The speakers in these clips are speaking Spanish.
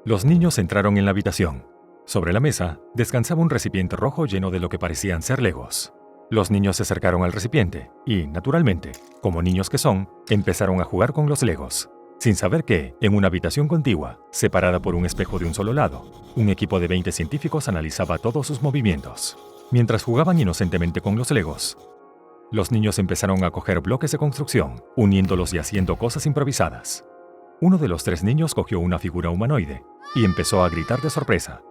Los niños entraron en la habitación. Sobre la mesa descansaba un recipiente rojo lleno de lo que parecían ser legos. Los niños se acercaron al recipiente y, naturalmente, como niños que son, empezaron a jugar con los legos, sin saber que, en una habitación contigua, separada por un espejo de un solo lado, un equipo de 20 científicos analizaba todos sus movimientos. Mientras jugaban inocentemente con los legos, los niños empezaron a coger bloques de construcción, uniéndolos y haciendo cosas improvisadas. Uno de los 3 niños cogió una figura humanoide y empezó a gritar de sorpresa.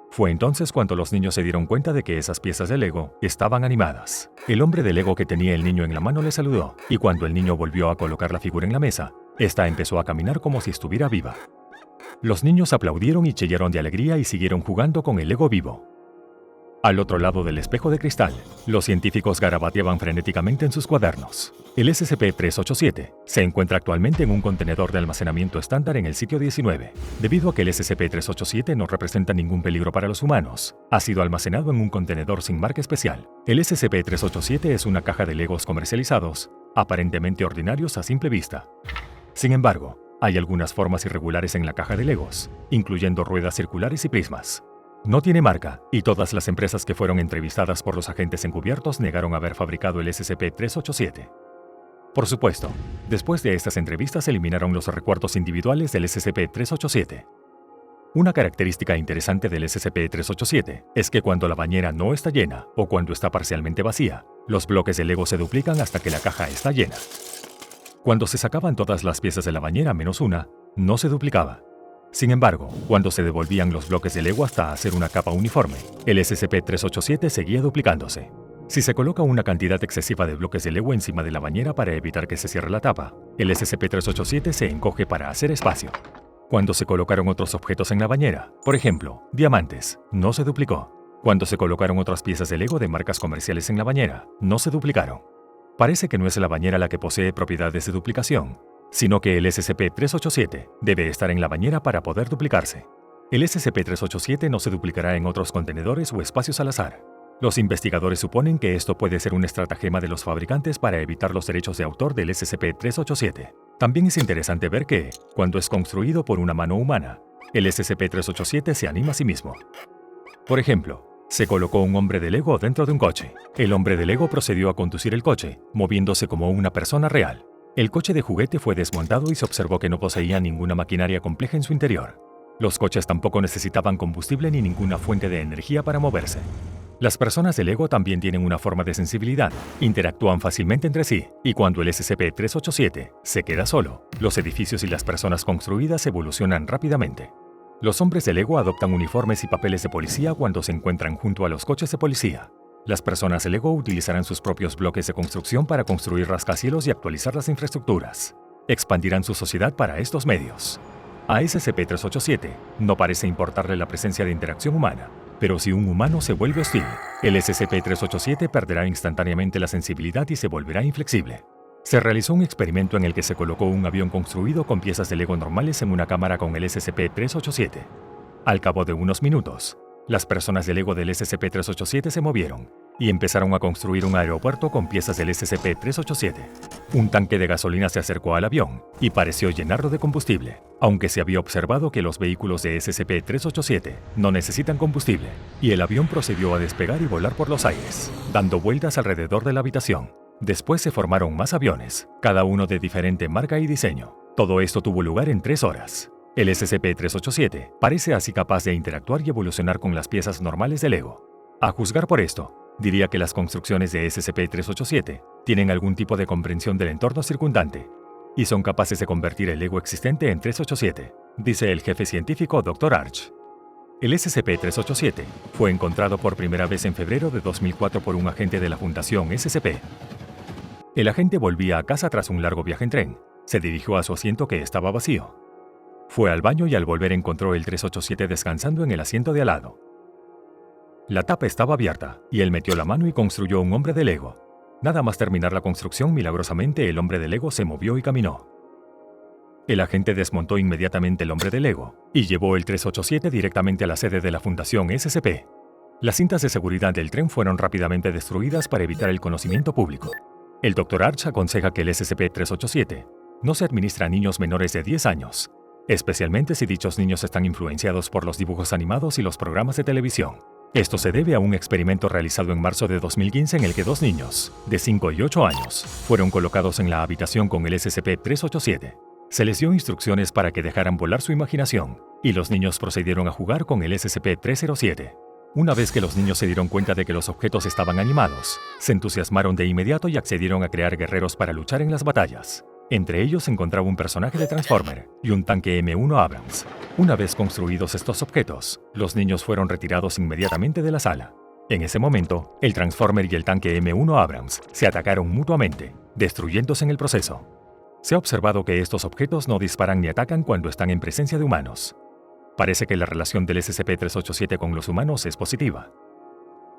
Fue entonces cuando los niños se dieron cuenta de que esas piezas de Lego estaban animadas. El hombre de Lego que tenía el niño en la mano le saludó, y cuando el niño volvió a colocar la figura en la mesa, esta empezó a caminar como si estuviera viva. Los niños aplaudieron y chillaron de alegría y siguieron jugando con el Lego vivo. Al otro lado del espejo de cristal, los científicos garabateaban frenéticamente en sus cuadernos. El SCP-387 se encuentra actualmente en un contenedor de almacenamiento estándar en el sitio 19. Debido a que el SCP-387 no representa ningún peligro para los humanos, ha sido almacenado en un contenedor sin marca especial. El SCP-387 es una caja de Legos comercializados, aparentemente ordinarios a simple vista. Sin embargo, hay algunas formas irregulares en la caja de Legos, incluyendo ruedas circulares y prismas. No tiene marca, y todas las empresas que fueron entrevistadas por los agentes encubiertos negaron haber fabricado el SCP-387. Por supuesto, después de estas entrevistas eliminaron los recuerdos individuales del SCP-387. Una característica interesante del SCP-387 es que cuando la bañera no está llena o cuando está parcialmente vacía, los bloques de Lego se duplican hasta que la caja está llena. Cuando se sacaban todas las piezas de la bañera menos una, no se duplicaba. Sin embargo, cuando se devolvían los bloques de Lego hasta hacer una capa uniforme, el SCP-387 seguía duplicándose. Si se coloca una cantidad excesiva de bloques de Lego encima de la bañera para evitar que se cierre la tapa, el SCP-387 se encoge para hacer espacio. Cuando se colocaron otros objetos en la bañera, por ejemplo, diamantes, no se duplicó. Cuando se colocaron otras piezas de Lego de marcas comerciales en la bañera, no se duplicaron. Parece que no es la bañera la que posee propiedades de duplicación, sino que el SCP-387 debe estar en la bañera para poder duplicarse. El SCP-387 no se duplicará en otros contenedores o espacios al azar. Los investigadores suponen que esto puede ser un estratagema de los fabricantes para evitar los derechos de autor del SCP-387. También es interesante ver que, cuando es construido por una mano humana, el SCP-387 se anima a sí mismo. Por ejemplo, se colocó un hombre de Lego dentro de un coche. El hombre de Lego procedió a conducir el coche, moviéndose como una persona real. El coche de juguete fue desmontado y se observó que no poseía ninguna maquinaria compleja en su interior. Los coches tampoco necesitaban combustible ni ninguna fuente de energía para moverse. Las personas de Lego también tienen una forma de sensibilidad, interactúan fácilmente entre sí, y cuando el SCP-387 se queda solo, los edificios y las personas construidas evolucionan rápidamente. Los hombres de Lego adoptan uniformes y papeles de policía cuando se encuentran junto a los coches de policía. Las personas de Lego utilizarán sus propios bloques de construcción para construir rascacielos y actualizar las infraestructuras. Expandirán su sociedad para estos medios. A SCP-387 no parece importarle la presencia de interacción humana, pero si un humano se vuelve hostil, el SCP-387 perderá instantáneamente la sensibilidad y se volverá inflexible. Se realizó un experimento en el que se colocó un avión construido con piezas de Lego normales en una cámara con el SCP-387. Al cabo de unos minutos, las personas de Lego del SCP-387 se movieron y empezaron a construir un aeropuerto con piezas del SCP-387. Un tanque de gasolina se acercó al avión y pareció llenarlo de combustible, aunque se había observado que los vehículos de SCP-387 no necesitan combustible, y el avión procedió a despegar y volar por los aires, dando vueltas alrededor de la habitación. Después se formaron más aviones, cada uno de diferente marca y diseño. Todo esto tuvo lugar en 3 horas. El SCP-387 parece así capaz de interactuar y evolucionar con las piezas normales de Lego. A juzgar por esto, diría que las construcciones de SCP-387 tienen algún tipo de comprensión del entorno circundante y son capaces de convertir el Lego existente en 387, dice el jefe científico Dr. Arch. El SCP-387 fue encontrado por primera vez en febrero de 2004 por un agente de la Fundación SCP. El agente volvía a casa tras un largo viaje en tren. Se dirigió a su asiento que estaba vacío. Fue al baño y al volver encontró el 387 descansando en el asiento de al lado. La tapa estaba abierta, y él metió la mano y construyó un hombre de Lego. Nada más terminar la construcción, milagrosamente el hombre de Lego se movió y caminó. El agente desmontó inmediatamente el hombre de Lego y llevó el 387 directamente a la sede de la Fundación SCP. Las cintas de seguridad del tren fueron rápidamente destruidas para evitar el conocimiento público. El Dr. Arch aconseja que el SCP-387 no se administra a niños menores de 10 años. especialmente si dichos niños están influenciados por los dibujos animados y los programas de televisión. Esto se debe a un experimento realizado en marzo de 2015 en el que 2 niños, de 5 y 8 años, fueron colocados en la habitación con el SCP-387. Se les dio instrucciones para que dejaran volar su imaginación, y los niños procedieron a jugar con el SCP-307. Una vez que los niños se dieron cuenta de que los objetos estaban animados, se entusiasmaron de inmediato y accedieron a crear guerreros para luchar en las batallas. Entre ellos se encontraba un personaje de Transformer y un tanque M1 Abrams. Una vez construidos estos objetos, los niños fueron retirados inmediatamente de la sala. En ese momento, el Transformer y el tanque M1 Abrams se atacaron mutuamente, destruyéndose en el proceso. Se ha observado que estos objetos no disparan ni atacan cuando están en presencia de humanos. Parece que la relación del SCP-387 con los humanos es positiva.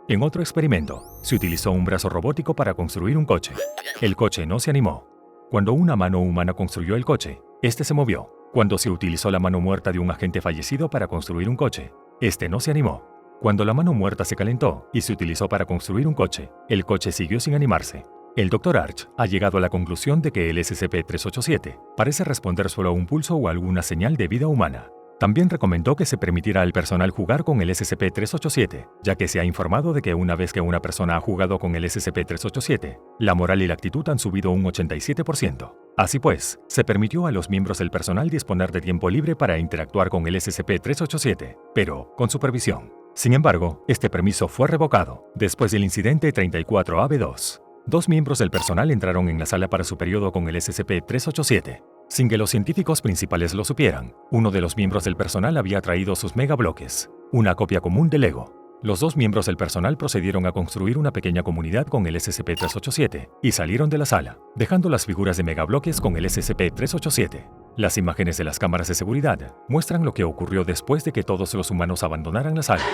En otro experimento, se utilizó un brazo robótico para construir un coche. El coche no se animó. Cuando una mano humana construyó el coche, este se movió. Cuando se utilizó la mano muerta de un agente fallecido para construir un coche, este no se animó. Cuando la mano muerta se calentó y se utilizó para construir un coche, el coche siguió sin animarse. El Dr. Arch ha llegado a la conclusión de que el SCP-387 parece responder solo a un pulso o a alguna señal de vida humana. También recomendó que se permitiera al personal jugar con el SCP-387, ya que se ha informado de que una vez que una persona ha jugado con el SCP-387, la moral y la actitud han subido un 87%. Así pues, se permitió a los miembros del personal disponer de tiempo libre para interactuar con el SCP-387, pero con supervisión. Sin embargo, este permiso fue revocado después del incidente 34AB2. 2 miembros del personal entraron en la sala para su periodo con el SCP-387. Sin que los científicos principales lo supieran, uno de los miembros del personal había traído sus megabloques, una copia común de Lego. Los 2 miembros del personal procedieron a construir una pequeña comunidad con el SCP-387 y salieron de la sala, dejando las figuras de megabloques con el SCP-387. Las imágenes de las cámaras de seguridad muestran lo que ocurrió después de que todos los humanos abandonaran la sala.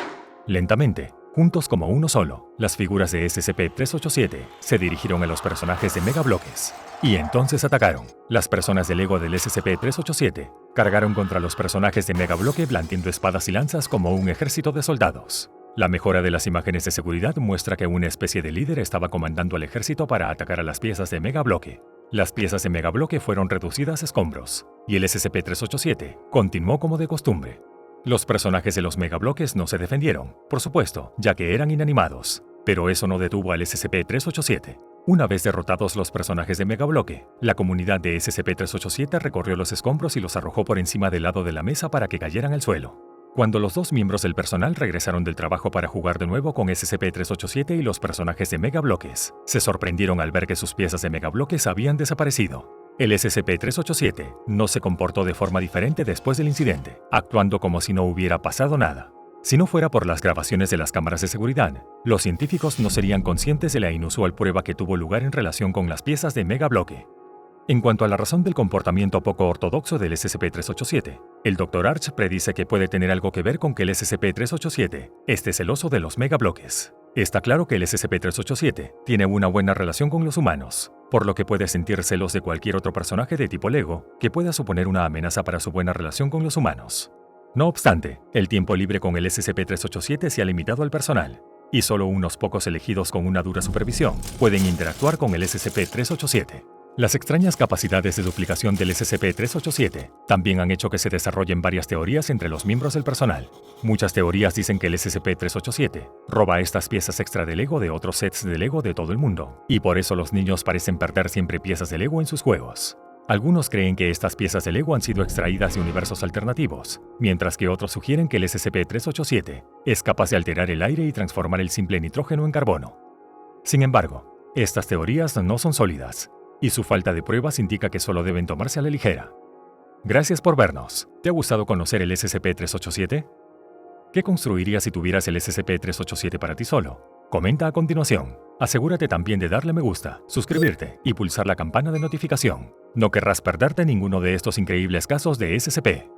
Lentamente, juntos como uno solo, las figuras de SCP-387 se dirigieron a los personajes de megabloques. Y entonces atacaron. Las personas del Lego del SCP-387 cargaron contra los personajes de megabloque blandiendo espadas y lanzas como un ejército de soldados. La mejora de las imágenes de seguridad muestra que una especie de líder estaba comandando al ejército para atacar a las piezas de megabloque. Las piezas de megabloque fueron reducidas a escombros, y el SCP-387 continuó como de costumbre. Los personajes de los megabloques no se defendieron, por supuesto, ya que eran inanimados, pero eso no detuvo al SCP-387. Una vez derrotados los personajes de megabloque, la comunidad de SCP-387 recorrió los escombros y los arrojó por encima del lado de la mesa para que cayeran al suelo. Cuando los 2 miembros del personal regresaron del trabajo para jugar de nuevo con SCP-387 y los personajes de megabloques, se sorprendieron al ver que sus piezas de megabloques habían desaparecido. El SCP-387 no se comportó de forma diferente después del incidente, actuando como si no hubiera pasado nada. Si no fuera por las grabaciones de las cámaras de seguridad, los científicos no serían conscientes de la inusual prueba que tuvo lugar en relación con las piezas de megabloque. En cuanto a la razón del comportamiento poco ortodoxo del SCP-387, el Dr. Arch predice que puede tener algo que ver con que el SCP-387 esté celoso de los megabloques. Está claro que el SCP-387 tiene una buena relación con los humanos, por lo que puede sentir celos de cualquier otro personaje de tipo Lego que pueda suponer una amenaza para su buena relación con los humanos. No obstante, el tiempo libre con el SCP-387 se ha limitado al personal, y solo unos pocos elegidos con una dura supervisión pueden interactuar con el SCP-387. Las extrañas capacidades de duplicación del SCP-387 también han hecho que se desarrollen varias teorías entre los miembros del personal. Muchas teorías dicen que el SCP-387 roba estas piezas extra de Lego de otros sets de Lego de todo el mundo, y por eso los niños parecen perder siempre piezas de Lego en sus juegos. Algunos creen que estas piezas de Lego han sido extraídas de universos alternativos, mientras que otros sugieren que el SCP-387 es capaz de alterar el aire y transformar el simple nitrógeno en carbono. Sin embargo, estas teorías no son sólidas, y su falta de pruebas indica que solo deben tomarse a la ligera. Gracias por vernos. ¿Te ha gustado conocer el SCP-387? ¿Qué construirías si tuvieras el SCP-387 para ti solo? Comenta a continuación. Asegúrate también de darle me gusta, suscribirte y pulsar la campana de notificación. No querrás perderte ninguno de estos increíbles casos de SCP.